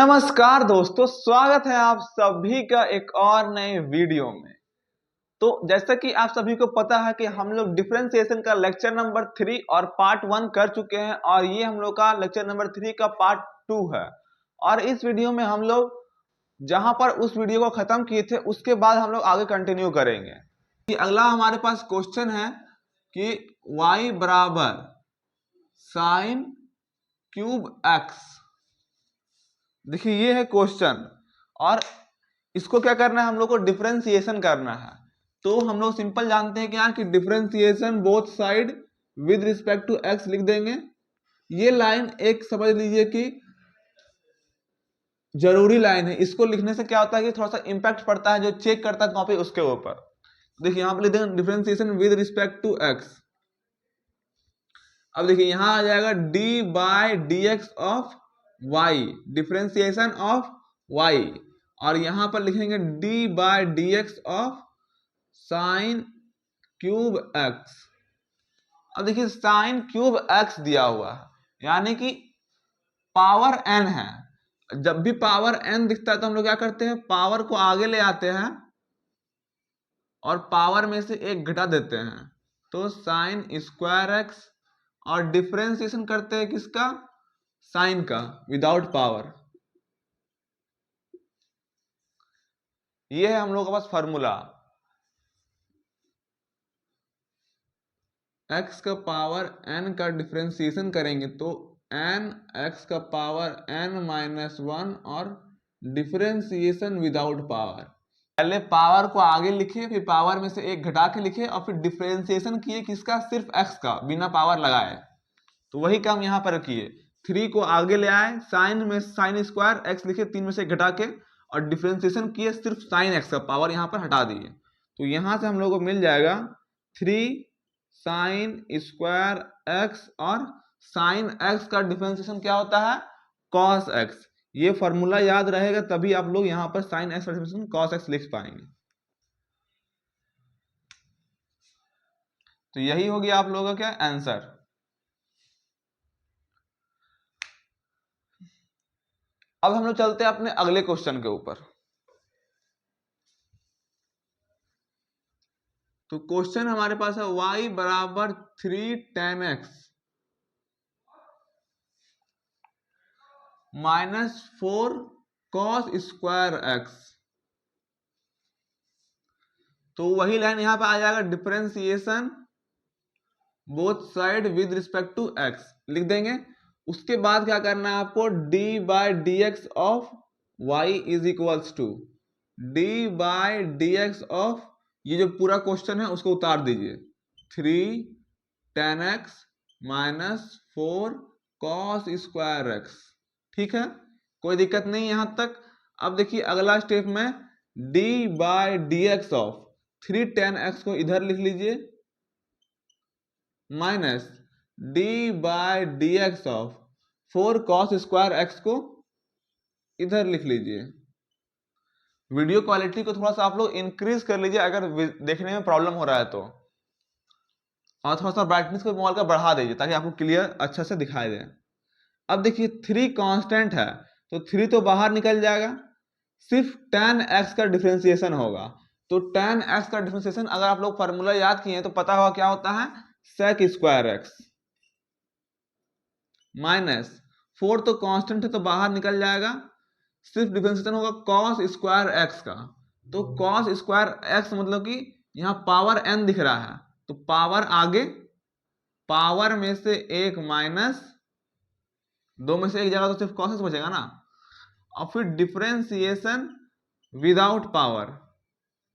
नमस्कार दोस्तों, स्वागत है आप सभी का एक और नए वीडियो में। तो जैसा कि आप सभी को पता है कि हम लोग डिफरेंशिएशन का लेक्चर नंबर 3 और पार्ट 1 कर चुके हैं और ये हम लोग का लेक्चर नंबर 3 का पार्ट 2 है। और इस वीडियो में हम लोग जहां पर उस वीडियो को खत्म किए थे उसके बाद हम लोग आगे कंटिन्यू करेंगे। कि अगला हमारे पास क्वेश्चन है कि y बराबर साइन क्यूब एक्स। देखिए ये है क्वेश्चन और इसको क्या करना है, हम लोग को डिफरेंशिएशन करना है। तो हम लोग सिंपल जानते हैं कि differentiation both side with respect to x लिख देंगे। ये लाइन एक समझ लीजिए कि जरूरी लाइन है। इसको लिखने से क्या होता है कि थोड़ा सा इंपैक्ट पड़ता है, जो चेक करता है कॉपी उसके ऊपर। देखिए यहाँ पर लिख देंगे differentiation with respect to x. अब देखिए यहाँ आ जाएगा d by d x of y, differentiation of y, और यहां पर लिखेंगे d by d x of sine cube x. अब देखिए साइन क्यूब एक्स दिया हुआ है, यानी कि पावर n है। जब भी पावर n दिखता है तो हम लोग क्या करते हैं, पावर को आगे ले आते हैं और पावर में से एक घटा देते हैं, तो साइन स्क्वायर एक्स, और डिफरेंशिएशन करते हैं किसका, साइन का, विदाउट पावर। ये है हम लोग के पास फॉर्मूला। x का पावर n का डिफरेंशिएशन करेंगे तो n x का पावर n माइनस 1, और डिफरेंशिएशन विदाउट पावर। पहले पावर को आगे लिखे, फिर पावर में से एक घटा के लिखे, और फिर डिफरेंशिएशन किए किसका, सिर्फ x का, बिना पावर लगाए। तो वही काम यहाँ पर किए, 3 को आगे ले आए, साइन में साइन स्क्वायर x लिखे, 3 में से घटा के, और डिफरेंशिएशन किए सिर्फ साइन x का, पावर यहाँ पर हटा दिए। तो यहाँ से हम लोग को मिल जाएगा 3 साइन स्क्वायर x, और साइन x का डिफरेंशिएशन क्या होता है, कॉस x। ये फॉर्मूला याद रहेगा तभी आप लोग यहाँ पर साइन x का डिफरेंशिएशन कॉस x लिख पाएंगे। तो यही हो गया आप लोगों का क्या आंसर। अब हम लोग चलते हैं अपने अगले क्वेश्चन के ऊपर। तो क्वेश्चन हमारे पास है y बराबर 3 tan x minus 4 cos square x। तो वही लाइन यहां पे आ जाएगा, differentiation both side with respect to x लिख देंगे। उसके बाद क्या करना है आपको, d by d x of y is equals to d by d x of, ये जो पूरा क्वेश्चन है उसको उतार दीजिए, 3 tan x minus 4 cos square x। ठीक है, कोई दिक्कत नहीं यहां तक। अब देखिए अगला स्टेप में d by d x of 3 tan x को इधर लिख लीजिए, minus d by d x of 4 cos square x को इधर लिख लीजिए। वीडियो क्वालिटी को थोड़ा सा आप लोग इंक्रीज कर लीजिए अगर देखने में प्रॉब्लम हो रहा है तो, और थोड़ा सा ब्राइटनेस को मोबाइल का बढ़ा दीजिए ताकि आपको क्लियर अच्छा से दिखाई दे। अब देखिए 3 कांस्टेंट है तो 3 तो बाहर निकल जाएगा, सिर्फ tan x का डिफरेंशिएशन होगा। तो tan x का डिफरेंशिएशन अगर आप लोग फार्मूला याद किए हैं तो पता होगा क्या होता है, sec स्क्वायर x, माइनस 4 तो कांस्टेंट है तो बाहर निकल जाएगा, सिर्फ डिफरेंशिएशन होगा cos स्क्वायर x का। तो cos स्क्वायर x मतलब कि यहाँ पावर n दिख रहा है, तो पावर आगे, पावर में से एक माइनस, 2 में से एक जगह तो सिर्फ cos x बचेगा ना, और फिर differentiation without power.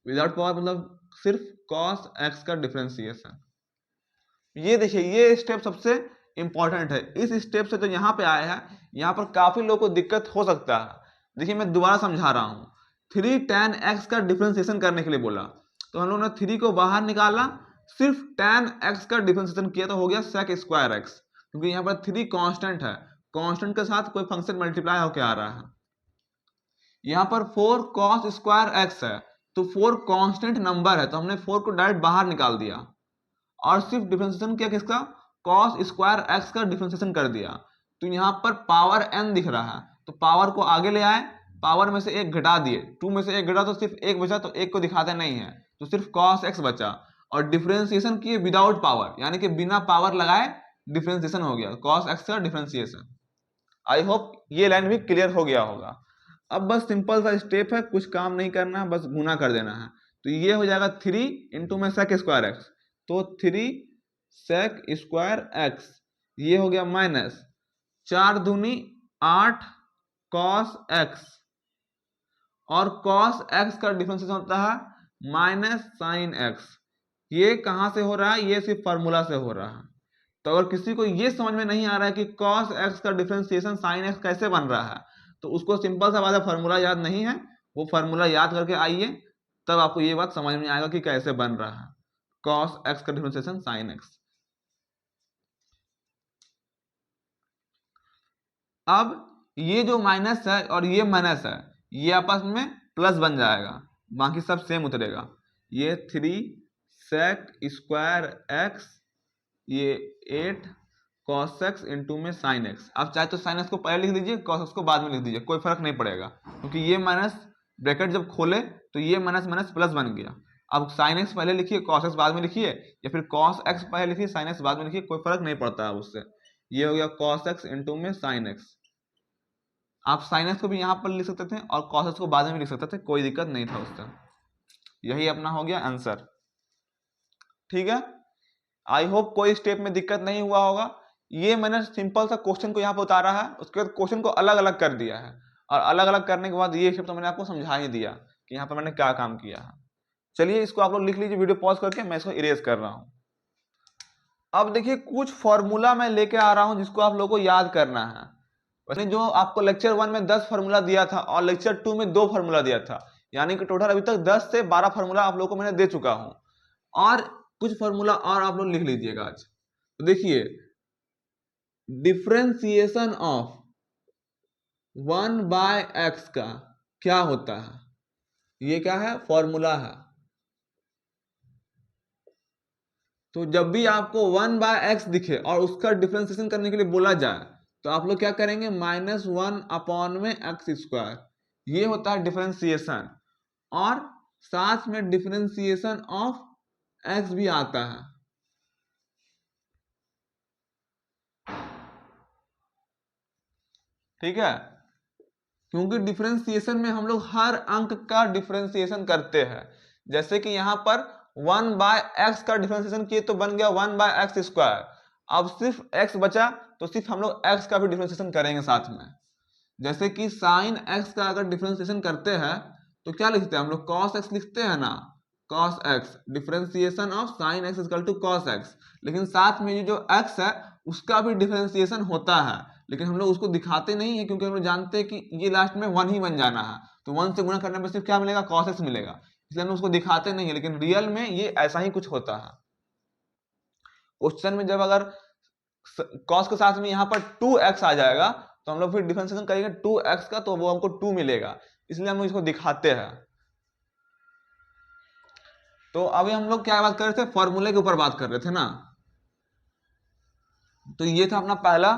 Without power मतलब सिर्फ cos x का डिफरेंशिएशन। ये देखिए ये स्टेप सबसे इंपॉर्टेंट है। इस स्टेप से तो यहाँ पे आया है, यहाँ पर काफी लोगों को दिक्कत हो सकता है। देखिए मैं दोबारा समझा रहा हूँ, 3 tan x का डिफरेंशिएशन करने के लिए बोला तो हम लोगों ने 3 को बाहर निकाला, सिर्फ tan x का डिफरेंशिएशन किया तो हो गया sec स्क्वायर x, क्योंकि यहाँ पर 3 कांस्टेंट है, कांस्टेंट के साथ कोई फंक्शन मल्टीप्लाई होकर आ रहा है। यहाँ पर 4 cos स्क्वायर x है, तो 4 कांस्टेंट नंबर है तो हमने 4 को डायरेक्ट बाहर निकाल दिया, और सिर्फ डिफरेंशिएशन किया किसका, cos स्क्वायर x का डिफरेंशिएशन कर दिया। तो यहाँ पर पावर n दिख रहा है, तो पावर को आगे ले आए, पावर में से एक घटा दिए, 2 में से एक घटा तो सिर्फ एक बचा, तो एक को दिखाते नहीं है, तो सिर्फ cos x बचा। और डिफरेंशिएशन किए विदाउट पावर, यानी कि बिना पावर लगाए डिफरेंशिएशन हो गया, cos x का डिफरेंशिएशन। आई होप ये लाइन भी क्लियर हो गया होगा। अब बस सिंपल सा स्टेप है, कुछ काम नहीं करना है, बस गुना कर देना है। तो ये हो जाएगा 3 इंटू में sec स्क्वायर एक्स, तो 3 sec स्क्वायर एक्स, ये हो गया माइनस 4 दूनी 8 cos x, और cos x का डिफरेंशिएशन होता है माइनस sin x। ये कहां से हो रहा है? ये सिर्फ फार्मूला से हो रहा है। तो अगर किसी को ये समझ में नहीं आ रहा है कि cos x का डिफरेंशिएशन sin x कैसे बन रहा है, तो उसको सिंपल सा बात है, फार्मूला याद नहीं है, वो फार्मूला याद करके आइए, तब आपको ये बात समझ में आएगा कि कैसे बन रहा है cos x का डिफरेंशिएशन sin x। अब ये जो माइनस है और ये माइनस है, ये आपस में प्लस बन जाएगा, बाकी सब सेम उतरेगा। ये 3 sec स्क्वायर एक्स, ये 8 cos x इंटू में sin x। आप चाहे तो sin x को पहले लिख दीजिए, cos x को बाद में लिख दीजिए, कोई फर्क नहीं पड़ेगा, क्योंकि ये माइनस ब्रैकेट जब खोले तो ये माइनस माइनस प्लस बन गया। अब sin x पहले लिखिए, cos x बाद में लिखिए, या फिर cos x पहले लिखिए, sin x बाद में लिखिए, कोई फर्क नहीं पड़ता है उससे। ये हो गया cos x इंटू में sin x। आप sin x को भी यहाँ पर लिख सकते थे और cos x को बाद में भी लिख सकते थे, कोई दिक्कत नहीं था उससे। यही अपना हो गया आंसर, ठीक है। आई होप कोई स्टेप में दिक्कत नहीं हुआ होगा। ये मैंने सिंपल सा क्वेश्चन को यहाँ पे उतारा है, उसके बाद क्वेश्चन को अलग अलग कर दिया है, और अलग अलग करने के बाद ये स्टेप तो मैंने आपको समझा ही दिया कि यहाँ पर मैंने क्या काम किया है। चलिए इसको आप लोग लिख लीजिए, वीडियो पॉज करके मैं इसको इरेज कर रहा हूँ। अब देखिए कुछ फॉर्मूला मैं लेके आ रहा हूँ जिसको आप लोगों को याद करना है। वैसे जो आपको लेक्चर 1 में 10 फार्मूला दिया था और लेक्चर 2 में 2 फार्मूला दिया था, यानी कि टोटल अभी तक 10 से 12 फार्मूला आप लोगों को मैंने दे चुका हूं, और कुछ फार्मूला और आप लोग लिख लीजिएगा आज। तो देखिए डिफरेंशिएशन ऑफ 1/x का क्या होता है, ये क्या है? फॉर्मूला है। तो जब भी आपको 1/x दिखे और उसका डिफरेंशिएशन करने के लिए बोला जाए, तो आप लोग क्या करेंगे? -1 अपॉन में एक्स स्क्वायर, ये होता है डिफरेंशिएशन, और साथ में डिफरेंशिएशन ऑफ x भी आता है। ठीक है, क्योंकि डिफरेंशिएशन में हम लोग हर अंक का डिफरेंशिएशन करते हैं। जैसे कि यहाँ पर 1/x का डिफरेंशिएशन किए तो बन गया 1/x स्क्वायर। अब सिर्फ x बचा तो सिर्फ हम लोग x का भी डिफरेंशिएशन करेंगे साथ में। जैसे कि sin x का अगर डिफरेंशिएशन करते हैं तो क्या लिखते हैं हम लोग? cos x लिखते हैं ना, cos x, differentiation of sin x equal to cos x। लेकिन साथ में ये जो x है उसका भी डिफरेंशिएशन होता है, लेकिन हम लोग उसको दिखाते नहीं है, क्योंकि हम लोग जानते हैं कि ये लास्ट में 1 ही बन जाना है, तो 1 से गुणा करने पर सिर्फ क्या मिलेगा? cos x मिलेगा, इसलिए हम उसको दिखाते नहीं है, लेकिन रियल में ये ऐसा ही कुछ होता है। क्वेश्चन में जब अगर cos के साथ में यहाँ पर 2x आ जाएगा तो हम लोग फिर डिफरेंशिएशन करेंगे 2x का, तो वो हमको 2 मिलेगा, इसलिए हम लोग इसको दिखाते हैं। तो अभी हम लोग क्या बात कर रहे थे? फॉर्मूले के ऊपर बात कर रहे थे ना। तो ये था अपना पहला,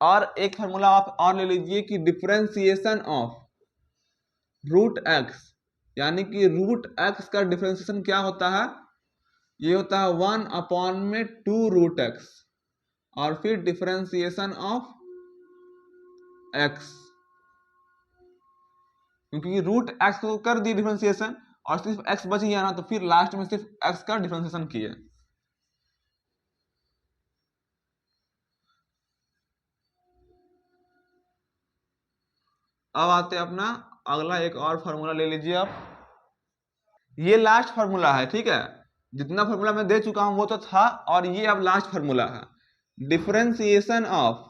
और एक फार्मूला आप और ले लीजिए कि डिफरेंशिएशन ऑफ √x, यानी कि √x का डिफरेंशिएशन क्या होता है? ये होता है 1 अपॉन में 2√x, और फिर डिफरेंशिएशन ऑफ x, क्योंकि √x को कर दिए डिफरेंशिएशन और सिर्फ x बच गया ना, तो फिर लास्ट में सिर्फ x का डिफरेंशिएशन किए। अब आते हैं अपना अगला, एक और फार्मूला ले लीजिए आप। ये लास्ट फार्मूला है, ठीक है। जितना फार्मूला मैं दे चुका हूं वो तो था, और ये अब लास्ट फार्मूला है। डिफरेंशिएशन ऑफ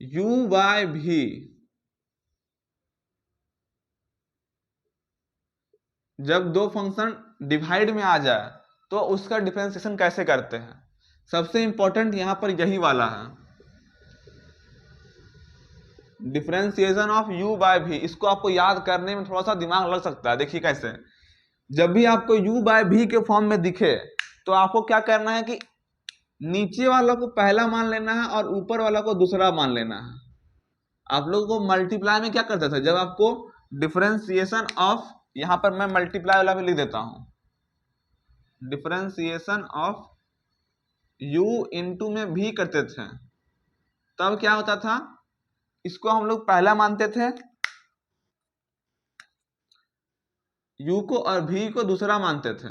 u/v, जब दो फंक्शन डिवाइड में आ जाए तो उसका डिफरेंशिएशन कैसे करते हैं। सबसे इंपॉर्टेंट यहां पर यही वाला है, डिफरेंशिएशन ऑफ u/v। इसको आपको याद करने में थोड़ा सा दिमाग लग सकता है। देखिए कैसे, जब भी आपको u/v के फॉर्म में दिखे तो आपको क्या करना है कि नीचे वाला को पहला मान लेना है और ऊपर वाला को दूसरा मान लेना है। आप लोगों को मल्टीप्लाई में क्या करते थे, जब आपको डिफरेंशिएशन ऑफ, यहां पर मैं मल्टीप्लाई वाला भी लिख देता हूं, डिफरेंशिएशन ऑफ u इंटू में भी करते थे, तब क्या होता था, इसको हम लोग पहला मानते थे u को और v को दूसरा मानते थे,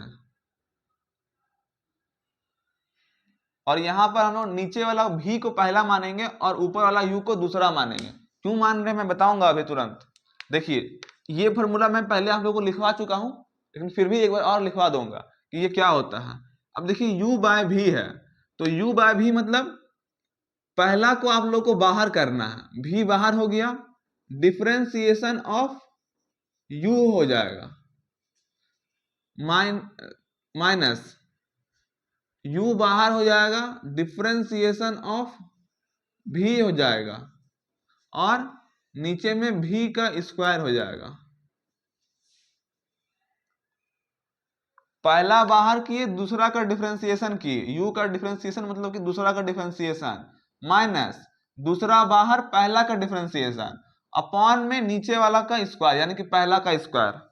और यहां पर हम लोग नीचे वाला v को पहला मानेंगे और ऊपर वाला u को दूसरा मानेंगे। क्यों मान रहे हैं मैं बताऊंगा अभी तुरंत। देखिए ये फॉर्मूला मैं पहले आप लोगों को लिखवा चुका हूं, लेकिन फिर भी एक बार और लिखवा दूंगा कि ये क्या होता है। अब देखिए u बाय v है, तो u बाय v मतलब पहला को आप लोग को बाहर करना है, v बाहर हो गया, डिफरेंशिएशन ऑफ u हो जाएगा, माइनस u बाहर हो जाएगा, डिफरेंशिएशन ऑफ v हो जाएगा, और नीचे में v का स्क्वायर हो जाएगा। पहला बाहर किए, दूसरा का डिफरेंशिएशन किए, u का डिफरेंशिएशन मतलब कि दूसरा का डिफरेंशिएशन, माइनस दूसरा बाहर पहला का डिफरेंशिएशन, अपॉन में नीचे वाला का स्क्वायर यानी कि पहला का स्क्वायर।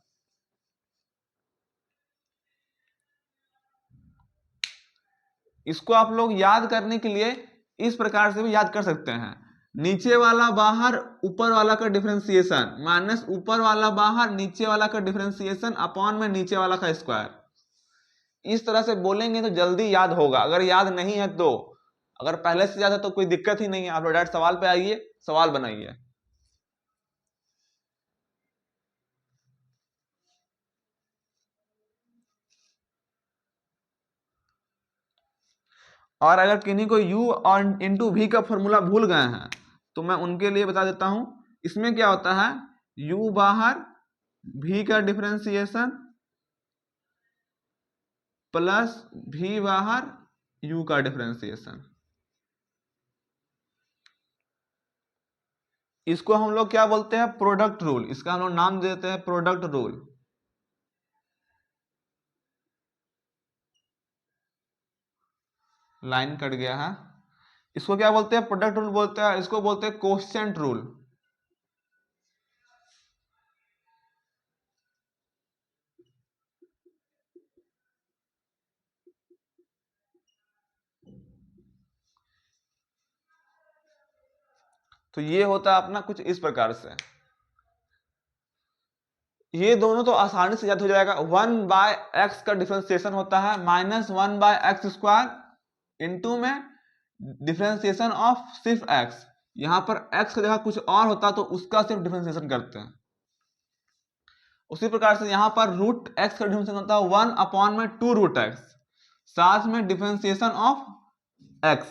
इसको आप लोग याद करने के लिए इस प्रकार से भी याद कर सकते हैं, नीचे वाला बाहर ऊपर वाला का डिफरेंशिएशन, माइनस ऊपर वाला बाहर नीचे वाला का डिफरेंशिएशन, अपॉन में नीचे वाला का स्क्वायर। इस तरह से बोलेंगे तो जल्दी याद होगा, अगर याद नहीं है तो, अगर पहले से याद है तो कोई दिक्कत ही नहीं है। आप लोग डायरेक्ट सवाल पे आइए, सवाल बनाइए। और अगर किन्हीं को u और इंटू v का फॉर्मूला भूल गए हैं तो मैं उनके लिए बता देता हूं। इसमें क्या होता है, u बाहर v का डिफरेंशिएशन प्लस v बाहर u का डिफरेंशिएशन। इसको हम लोग क्या बोलते हैं, प्रोडक्ट रूल। इसका हम लोग नाम देते हैं प्रोडक्ट रूल। लाइन कट गया है। इसको क्या बोलते हैं, प्रोडक्ट रूल बोलते हैं। इसको बोलते हैं कोएफिशिएंट रूल। तो ये होता है अपना कुछ इस प्रकार से। ये दोनों तो आसानी से याद हो जाएगा। 1/x का डिफरेंशिएशन होता है माइनस 1/x² इंटू में डिफरेंशिएशन ऑफ सिर्फ x। यहां पर x की जगह कुछ और होता तो उसका सिर्फ डिफरेंशिएशन करते हैं। उसी प्रकार से यहां पर रूट x का डिफरेंशिएशन होता है 1/2√x, साथ में डिफरेंशिएशन ऑफ x।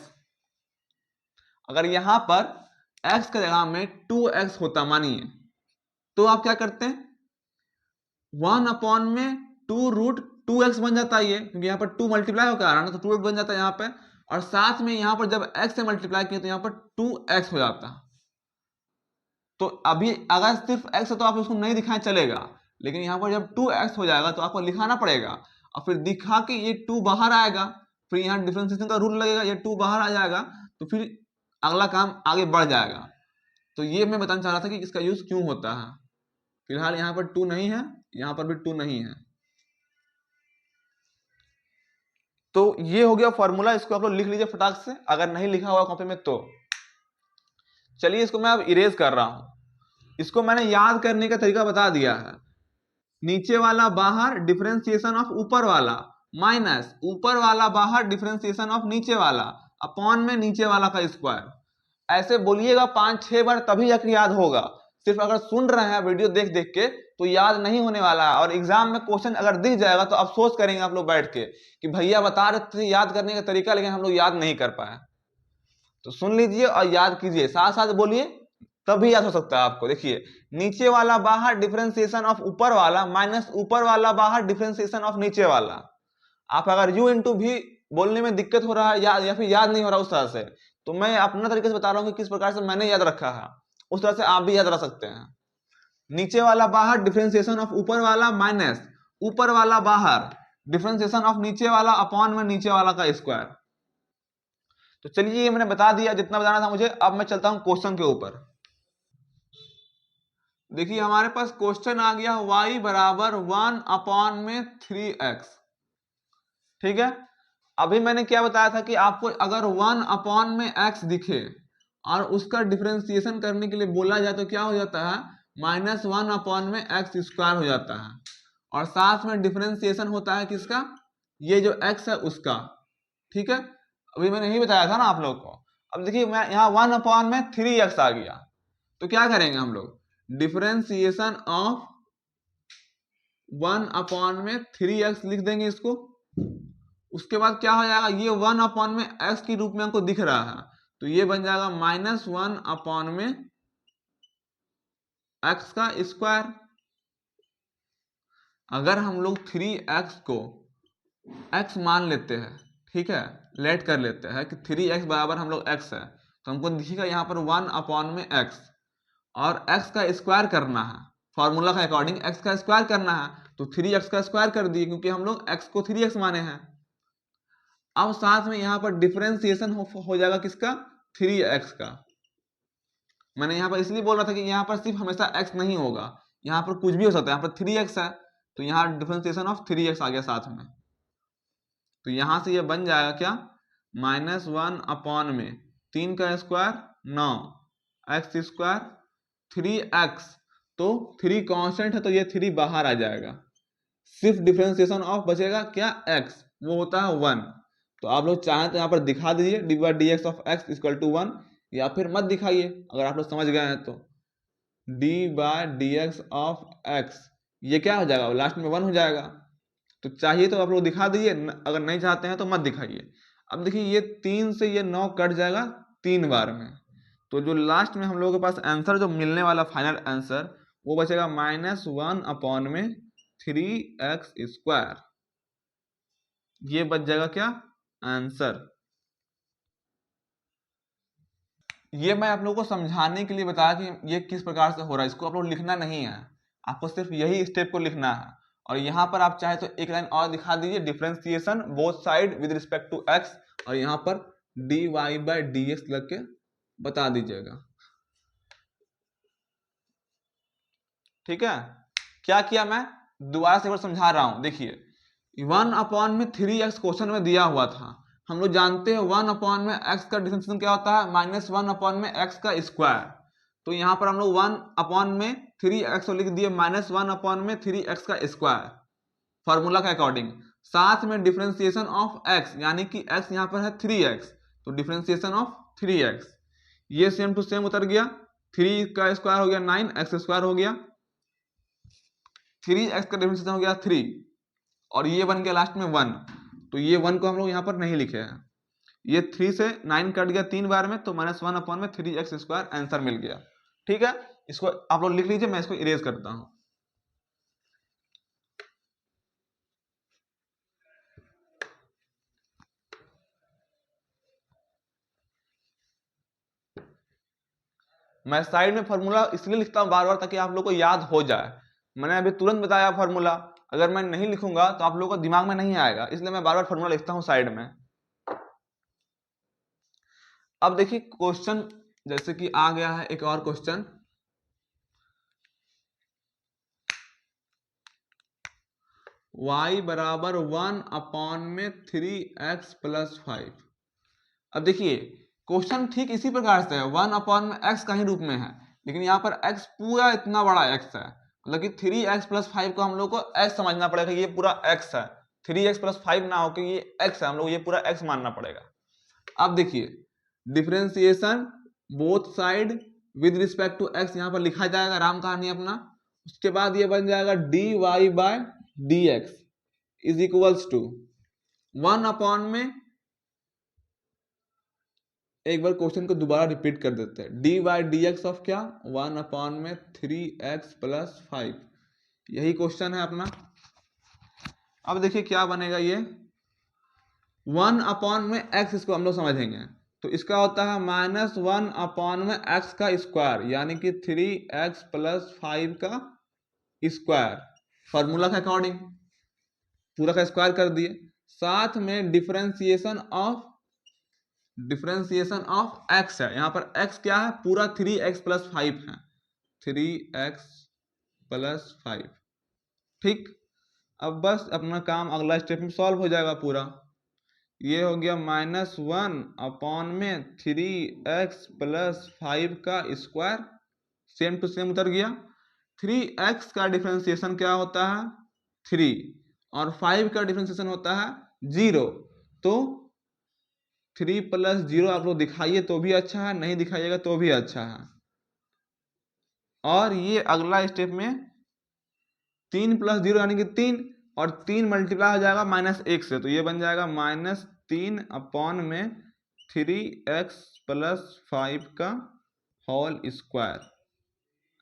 अगर यहां पर x की जगह में 2x होता मानिए, तो आप क्या करते हैं, 1/2√2x बन जाता है ये, क्योंकि यहाँ पर 2 मल्टीप्लाई होकर आ रहा है ना, तो 2x बन जाता है यहाँ पे। और साथ में यहाँ पर जब x से मल्टीप्लाई किया तो यहाँ पर 2x हो जाता। तो अभी अगर सिर्फ x है तो आप उसको नहीं दिखाएं चलेगा, लेकिन यहाँ पर जब 2x हो जाएगा तो आपको लिखाना पड़ेगा और फिर दिखा के ये 2 बाहर आएगा, फिर यहाँ डिफरेंशिएशन का रूल लगेगा, ये 2 बाहर आ जाएगा, तो फिर अगला काम आगे बढ़ जाएगा। तो ये मैं बताना चाह रहा था कि इसका यूज क्यों होता है। फिलहाल यहाँ पर 2 नहीं है, यहाँ पर भी 2 नहीं है। तो ये हो गया फॉर्मूला। इसको आप लोग लिख लीजिए फटाक से, अगर नहीं लिखा हुआ कॉपी में तो। चलिए इसको मैं अब इरेज कर रहा हूं। इसको मैंने याद करने का तरीका बता दिया है। नीचे वाला बाहर डिफरेंशिएशन ऑफ ऊपर वाला, माइनस ऊपर वाला बाहर डिफरेंशिएशन ऑफ नीचे वाला, अपॉन में नीचे वाला का स्क्वायर। ऐसे बोलिएगा 5-6 बार, तभी जाकर याद होगा। सिर्फ अगर सुन रहे हैं वीडियो देख देख के तो याद नहीं होने वाला है। और एग्जाम में क्वेश्चन अगर दिख जाएगा तो अफसोस करेंगे आप लोग बैठ के कि भैया बता रहे थे याद करने का तरीका, लेकिन हम लोग याद नहीं कर पाए। तो सुन लीजिए और याद कीजिए, साथ साथ बोलिए, तभी याद हो सकता है आपको। देखिए, नीचे वाला बाहर डिफरेंशिएशन ऑफ ऊपर वाला माइनस ऊपर वाला बाहर डिफरेंशिएशन ऑफ नीचे वाला। आप अगर u इंटू भी बोलने में दिक्कत हो रहा है या फिर याद नहीं हो रहा उस तरह से, तो मैं अपना तरीके से बता रहा हूं कि किस प्रकार से मैंने याद रखा है, उस तरह से आप भी याद रख सकते हैं। नीचे वाला बाहर डिफरेंशिएशन ऑफ ऊपर वाला माइनस ऊपर वाला बाहर डिफरेंशिएशन ऑफ नीचे वाला, अपॉन में नीचे वाला का स्क्वायर। तो चलिए ये मैंने बता दिया जितना बताना था मुझे। अब मैं चलता हूं क्वेश्चन के ऊपर। देखिए हमारे पास क्वेश्चन आ गया y बराबर 1/3x। ठीक है, अभी मैंने क्या बताया था कि आपको अगर 1/x दिखे और उसका डिफरेंशिएशन करने के लिए बोला जाए तो क्या हो जाता है, -1/x² हो जाता है। और साथ में डिफरेंशिएशन होता है किसका, ये जो x है उसका। ठीक है, अभी मैंने यही बताया था ना आप लोग को। अब देखिए मैं यहाँ 1/3x आ गया, तो क्या करेंगे हम लोग, डिफरेंशिएशन ऑफ 1/3x लिख देंगे इसको। उसके बाद क्या हो जाएगा, ये 1/x के रूप में हमको दिख रहा है, तो ये बन जाएगा -1/x²। अगर हम लोग 3x को x मान लेते हैं, ठीक है, लेट कर लेते हैं कि 3x बराबर हम लोग x है, तो हमको दिखेगा यहाँ पर 1/x, और x का स्क्वायर करना है, फॉर्मूला के अकॉर्डिंग x का स्क्वायर करना है, तो 3x का स्क्वायर कर दिए क्योंकि हम लोग x को 3x माने हैं। अब साथ में यहाँ पर डिफरेंशिएशन हो जाएगा किसका, 3x का। मैंने यहाँ पर इसलिए बोल रहा था कि यहाँ पर सिर्फ हमेशा x नहीं होगा, यहाँ पर कुछ भी हो सकता है। यहाँ पर 3x है तो यहाँ डिफरेंशिएशन ऑफ 3x आ गया साथ में, तो यहां से ये बन जाएगा क्या, -1/में 3 का स्क्वायर 9 x², 3x, तो 3 कांस्टेंट है तो ये 3 बाहर आ जाएगा, सिर्फ डिफरेंशिएशन ऑफ बचेगा क्या, x, वो होता है 1। तो आप लोग चाहें तो यहाँ पर दिखा दीजिए d/dx of x equal to 1, या फिर मत दिखाइए अगर आप लोग समझ गए हैं तो। d/dx ऑफ x ये क्या हो जाएगा, लास्ट में 1 हो जाएगा। तो चाहिए तो आप लोग दिखा दीजिए, अगर नहीं चाहते हैं तो मत दिखाइए। अब देखिए ये 3 से ये 9 कट जाएगा 3 बार में, तो जो लास्ट में हम लोगों के पास आंसर जो मिलने वाला फाइनल आंसर वो बचेगा -1/3x²। ये बच जाएगा क्या, आंसर। ये मैं आप लोगों को समझाने के लिए बताया कि ये किस प्रकार से हो रहा है, इसको आप लोग लिखना नहीं है, आपको सिर्फ यही स्टेप को लिखना है। और यहाँ पर आप चाहे तो एक लाइन और दिखा दीजिए, differentiation both side with respect to x, और यहाँ पर dy/dx लग के बता दीजिएगा। ठीक है, क्या किया मैं दोबारा से एक बार समझा रहा हूं। देखिए 1/3x क्वेश्चन में दिया हुआ था, हम लोग जानते हैं 1/x का डिफरेंशिएशन क्या होता है, -1/x का स्क्वायर। तो यहाँ पर हम लोग 1/3x लिख दिए -1/3x का स्क्वायर, फॉर्मूला के अकॉर्डिंग। साथ में डिफरेंशिएशन ऑफ x, यानी कि x यहाँ पर है 3x, तो डिफरेंशिएशन ऑफ 3x, ये सेम टू सेम उतर गया, 3 का स्क्वायर हो गया 9, x² हो गया, 3x का डिफरेंशिएशन हो गया 3, और ये बन गया लास्ट में 1। तो ये 1 को हम लोग यहाँ पर नहीं लिखे हैं, ये 3 से 9 कट गया 3 बार में, तो -1/3x² आंसर मिल गया। ठीक है, इसको आप लोग लिख लीजिए, मैं इसको इरेज करता हूं। मैं साइड में फॉर्मूला इसलिए लिखता हूं बार बार ताकि आप लोग को याद हो जाए। मैंने अभी तुरंत बताया फॉर्मूला, अगर मैं नहीं लिखूंगा तो आप लोगों को दिमाग में नहीं आएगा, इसलिए मैं बार बार फॉर्मूला लिखता हूं साइड में। अब देखिए क्वेश्चन जैसे कि आ गया है एक और क्वेश्चन, y बराबर 1/3x+5। अब देखिए क्वेश्चन ठीक इसी प्रकार से है, 1/x का ही रूप में है, लेकिन यहाँ पर x पूरा इतना बड़ा x है, मतलब कि 3x+5 को हम लोग को x समझना पड़ेगा, ये पूरा x है, 3x+5 ना हो कि ये x है, हम लोग ये पूरा x मानना पड़ेगा। अब देखिए differentiation both side with respect to x यहाँ पर लिखा जाएगा, राम कहानी अपना। उसके बाद ये बन जाएगा dy/dx इज इक्वल्स टू 1/में, एक बार क्वेश्चन को दोबारा रिपीट कर देते हैं, dy/dx ऑफ क्या, 1/3x+5, यही क्वेश्चन है अपना। अब देखिए क्या बनेगा, ये 1/में x, इसको हम लोग समझेंगे, तो इसका होता है -1/x का स्क्वायर, यानी कि 3x+5 का स्क्वायर, फॉर्मूला के अकॉर्डिंग पूरा का स्क्वायर कर दिए। साथ में differentiation of differentiation of x है, यहाँ पर एक्स क्या है, पूरा 3x+5 है, 3x+5। ठीक, अब बस अपना काम अगला स्टेप में सॉल्व हो जाएगा पूरा। ये हो गया -1/3x+5 का स्क्वायर, सेम टू सेम उतर गया। 3x का डिफरेंशिएशन क्या होता है, 3, और 5 का डिफरेंशिएशन होता है 0। तो 3 + 0 आप लोग दिखाइए तो भी अच्छा है, नहीं दिखाइएगा तो भी अच्छा है। और ये अगला स्टेप में 3 + 0 यानी कि 3, और 3 मल्टीप्लाई हो जाएगा -1 से, तो ये बन जाएगा -3/3x+5 का होल स्क्वायर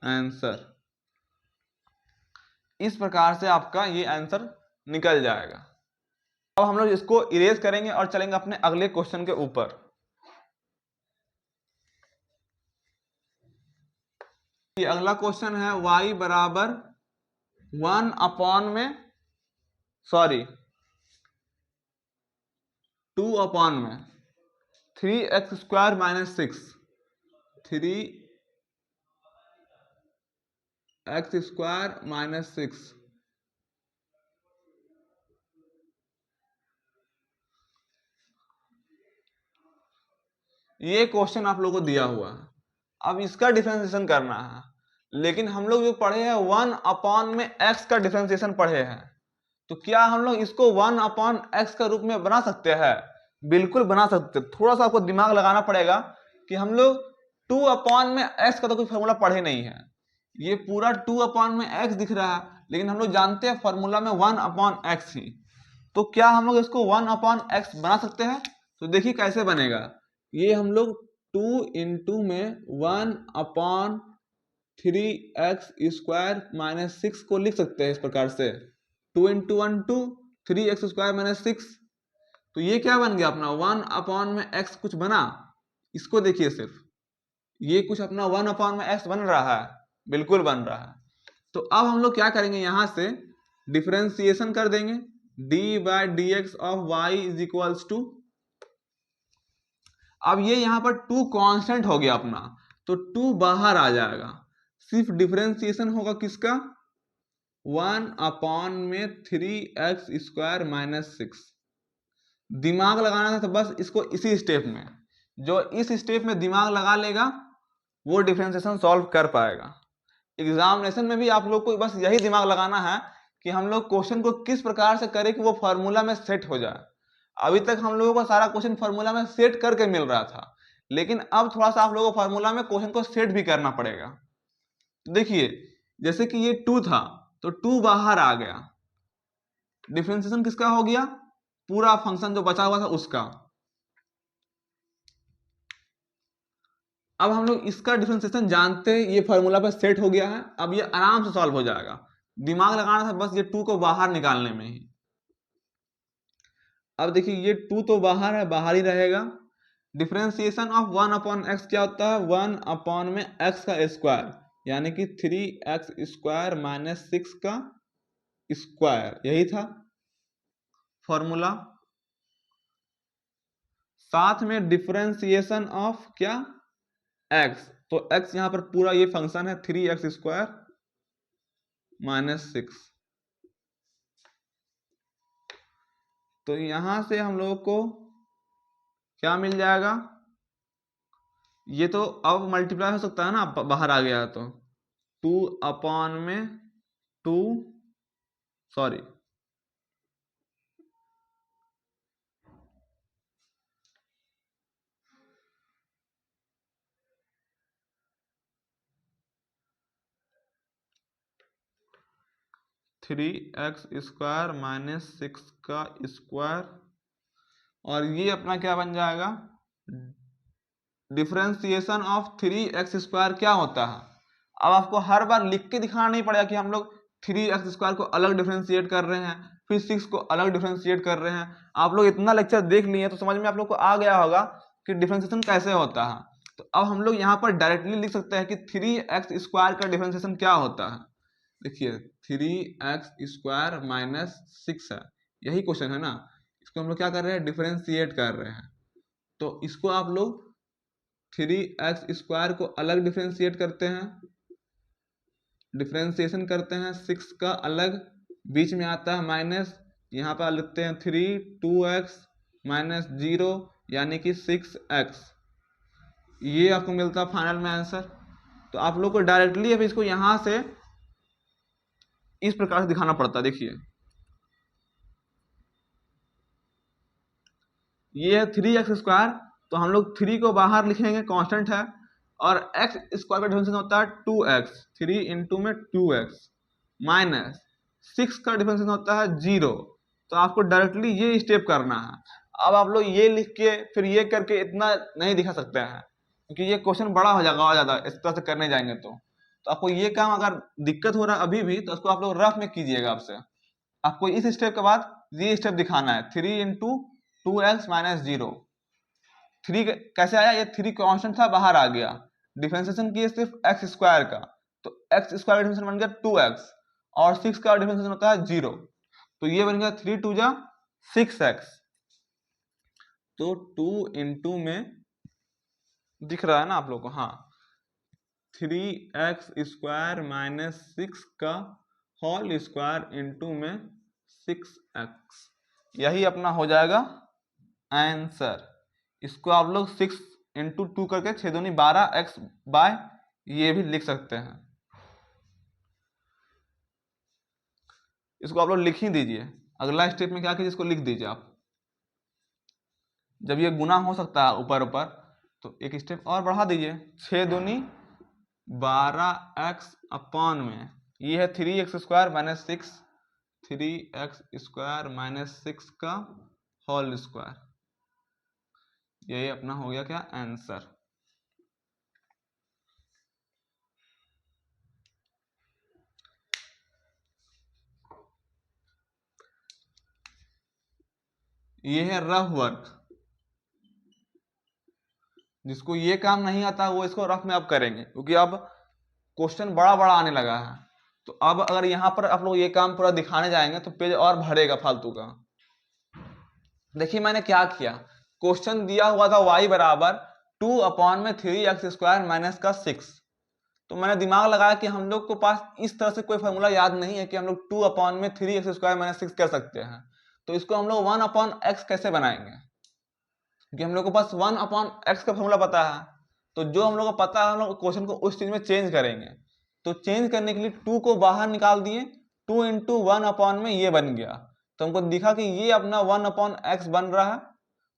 आंसर। इस प्रकार से आपका ये आंसर निकल जाएगा। अब हम लोग इसको इरेज करेंगे और चलेंगे अपने अगले क्वेश्चन के ऊपर। ये अगला क्वेश्चन है y बराबर 2/3x² - 6, 3x² - 6। ये क्वेश्चन आप लोगों को दिया हुआ है, अब इसका डिफरेंशिएशन करना है। लेकिन हम लोग जो पढ़े हैं 1/x का डिफरेंशिएशन पढ़े हैं, तो क्या हम लोग इसको 1/x का रूप में बना सकते हैं? बिल्कुल बना सकते। थोड़ा सा आपको दिमाग लगाना पड़ेगा कि हम लोग 2/x का तो कोई फॉर्मूला पढ़े नहीं है, ये पूरा 2/x दिख रहा है, लेकिन हम लोग जानते हैं फॉर्मूला में 1/x ही। तो क्या हम लोग इसको 1/x बना सकते हैं? तो देखिए कैसे बनेगा। ये हम लोग 2 × में 1/3x² - 6 को लिख सकते हैं इस प्रकार से, 2 × 1 2, 3x² - 6। तो ये क्या बन गया अपना 1/x कुछ बना। इसको देखिए, सिर्फ ये कुछ अपना 1/x बन रहा है, बिल्कुल बन रहा है। तो अब हम लोग क्या करेंगे, यहां से डिफरेंशिएशन कर देंगे, d/dx ऑफ y = 2। अब ये यहां पर 2 कांस्टेंट हो गया अपना, तो 2 बाहर आ जाएगा, सिर्फ डिफरेंशिएशन होगा किसका, 1/3x² - 6। दिमाग लगाना था तो बस इसको इसी स्टेप में, जो इस स्टेप में दिमाग लगा लेगा वो डिफरेंशिएशन सॉल्व कर पाएगा। एग्जामिनेशन में भी आप लोग को बस यही दिमाग लगाना है कि हम लोग क्वेश्चन को किस प्रकार से करें कि वो फार्मूला में सेट हो जाए। अभी तक हम लोगों को सारा क्वेश्चन फार्मूला में सेट करके मिल रहा था, लेकिन अब थोड़ा सा आप लोगों को फार्मूला में क्वेश्चन को सेट भी करना पड़ेगा। तो देखिए, जैसे कि ये 2 था तो 2 बाहर आ गया, डिफरेंशिएशन किसका हो गया, पूरा फंक्शन जो बचा हुआ था उसका। अब हम लोग इसका डिफरेंशिएशन जानते हैं, ये फार्मूला पर सेट हो गया है, अब ये आराम से सॉल्व हो जाएगा। दिमाग लगाना था बस ये 2 को बाहर निकालने में ही। अब देखिए ये 2 तो बाहर है, बाहर ही रहेगा। डिफरेंशिएशन ऑफ 1/x क्या होता है, 1/x का स्क्वायर, यानी कि 3x² - 6 का स्क्वायर, यही था फॉर्मूला। साथ में डिफरेंशिएशन ऑफ क्या, x, तो x यहां पर पूरा ये फंक्शन है 3x² - 6। तो यहां से हम लोगों को क्या मिल जाएगा, ये तो अब मल्टीप्लाई हो सकता है ना, बाहर आ गया तो 2/2 सॉरी 3x² - 6 का स्क्वायर, और ये अपना क्या बन जाएगा, डिफरेंशिएशन ऑफ 3x² क्या होता है। अब आपको हर बार लिख के दिखाना नहीं पड़ेगा कि हम लोग 3x² को अलग डिफरेंशिएट कर रहे हैं, फिर 6 को अलग डिफरेंशिएट कर रहे हैं। आप लोग इतना लेक्चर देख लिए तो समझ में आप लोग को आ गया होगा कि डिफरेंशिएशन कैसे होता है। तो अब हम लोग यहाँ पर डायरेक्टली लिख सकते हैं कि 3x² का डिफरेंशिएशन क्या होता है। देखिए 3x² - 6 है, यही क्वेश्चन है ना, इसको हम लोग क्या कर रहे हैं, डिफरेंशिएट कर रहे हैं। तो इसको आप लोग 3x² को अलग डिफ्रेंशिएट करते हैं, डिफ्रेंशिएशन करते हैं, 6 का अलग, बीच में आता है माइनस, यहाँ पर लिखते हैं 3 2x माइनस 0 यानी कि 6x। ये आपको मिलता है फाइनल में आंसर। तो आप लोग को डायरेक्टली अभी इसको यहाँ से इस प्रकार से दिखाना पड़ता है। देखिए ये है 3x², तो हम लोग 3 को बाहर लिखेंगे, कांस्टेंट है, और x² का डिफरेंशिएशन होता है 2x, 3 इंटू में 2x माइनस 6 का डिफरेंशिएशन होता है 0। तो आपको डायरेक्टली ये स्टेप करना है। अब आप लोग ये लिख के फिर ये करके इतना नहीं दिखा सकते हैं, क्योंकि ये क्वेश्चन बड़ा हो जाएगा और ज़्यादा इस तरह से करने जाएंगे तो आपको ये काम अगर दिक्कत हो रहा है अभी भी, तो उसको आप लोग रफ में कीजिएगा। आपसे आपको इस स्टेप के बाद ये स्टेप दिखाना है, 3 इंटू 2x माइनस 0। 3 कैसे आया, ये 3 कांस्टेंट था, बाहर आ गया, डिफरेंशिएशन किए सिर्फ x² का, तो x² का डिफरेंशिएशन बन गया 2x, और 6 का डिफरेंशिएशन होता है 0, तो ये बन गया 3 2 जा 6x। तो 2 इंटू में दिख रहा है ना आप लोग को, हाँ, 3x² माइनस 6 का होल स्क्वायर इंटू में 6x, यही अपना हो जाएगा आंसर। इसको आप लोग 6 इंटू 2 करके 6 दूनी 12x बाय ये भी लिख सकते हैं। इसको आप लोग लिख ही दीजिए। अगला स्टेप में क्या कीजिए, इसको लिख दीजिए आप। जब ये गुना हो सकता है ऊपर ऊपर, तो एक स्टेप और बढ़ा दीजिए, 6 दूनी 12x अपॉन में ये है 3x² माइनस 6, 3x² माइनस 6 का होल स्क्वायर, यही अपना हो गया क्या आंसर। ये है रफ वर्क, जिसको ये काम नहीं आता वो इसको रफ में अब करेंगे, क्योंकि अब क्वेश्चन बड़ा बड़ा आने लगा है। तो अब अगर यहाँ पर आप लोग ये काम पूरा दिखाने जाएंगे तो पेज और भरेगा फालतू का। देखिए मैंने क्या किया, क्वेश्चन दिया हुआ था y बराबर 2 अपॉन में 3x² माइनस का 6, तो मैंने दिमाग लगाया कि हम लोग को पास इस तरह से कोई फॉर्मूला याद नहीं है कि हम लोग 2 अपॉन में 3x² माइनस 6 कर सकते हैं। तो इसको हम लोग 1 अपॉन x कैसे बनाएंगे, क्योंकि हम लोग को पास 1 अपॉन x का फॉर्मूला पता है। तो जो हम लोग को पता है हम लोग क्वेश्चन को उस चीज में चेंज करेंगे। तो चेंज करने के लिए 2 को बाहर निकाल दिए, 2 इंटू 1 अपॉन में ये बन गया, तो हमको दिखा कि ये अपना 1 अपॉन x बन रहा है।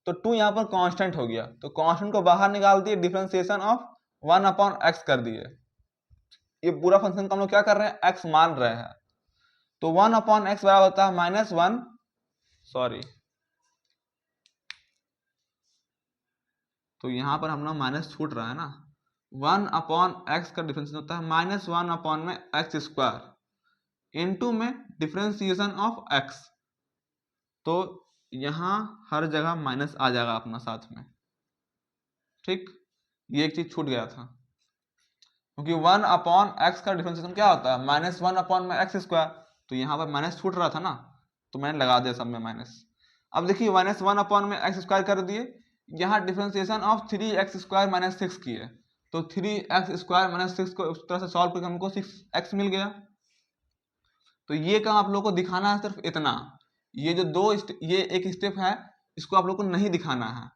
तो 2 यहाँ पर कांस्टेंट हो गया, तो कांस्टेंट को बाहर निकाल दिए, डिफरेंशिएशन ऑफ 1 अपॉन x कर दिए। ये पूरा फंक्शन को हम लोग क्या कर रहे हैं, x मान रहे हैं। तो 1 अपॉन x बराबर होता है -1, सॉरी, तो यहाँ पर हम लोग माइनस छूट रहा है ना, 1 अपॉन x का डिफरेंशिएशन होता है -1 अपॉन में x² इंटू में डिफरेंशिएशन ऑफ x। तो यहाँ हर जगह माइनस आ जाएगा अपना साथ में, ठीक, ये एक चीज छूट गया था, क्योंकि 1 अपॉन x का डिफरेंशिएशन क्या होता है, -1 अपॉन में x², तो यहाँ पर माइनस छूट रहा था ना, तो मैंने लगा दिया सब में माइनस। अब देखिए -1 अपॉन में x² कर दिए, यहाँ डिफरेंशिएशन ऑफ 3x² माइनस 6 की है, तो 3x² माइनस 6 को उस तरह से सॉल्व करके हमको 6x मिल गया। तो ये काम आप लोगों को दिखाना है सिर्फ इतना, ये जो ये एक स्टेप है इसको आप लोग को नहीं दिखाना है।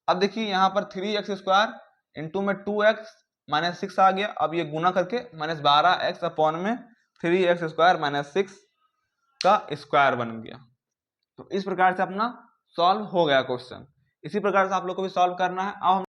अब देखिए यहाँ पर 3x² इंटू में 2x माइनस 6 आ गया, अब ये गुना करके -12x अपॉन में 3x² माइनस 6 का स्क्वायर बन गया। तो इस प्रकार से अपना सॉल्व हो गया क्वेश्चन। इसी प्रकार से आप लोग को भी सॉल्व करना है। अब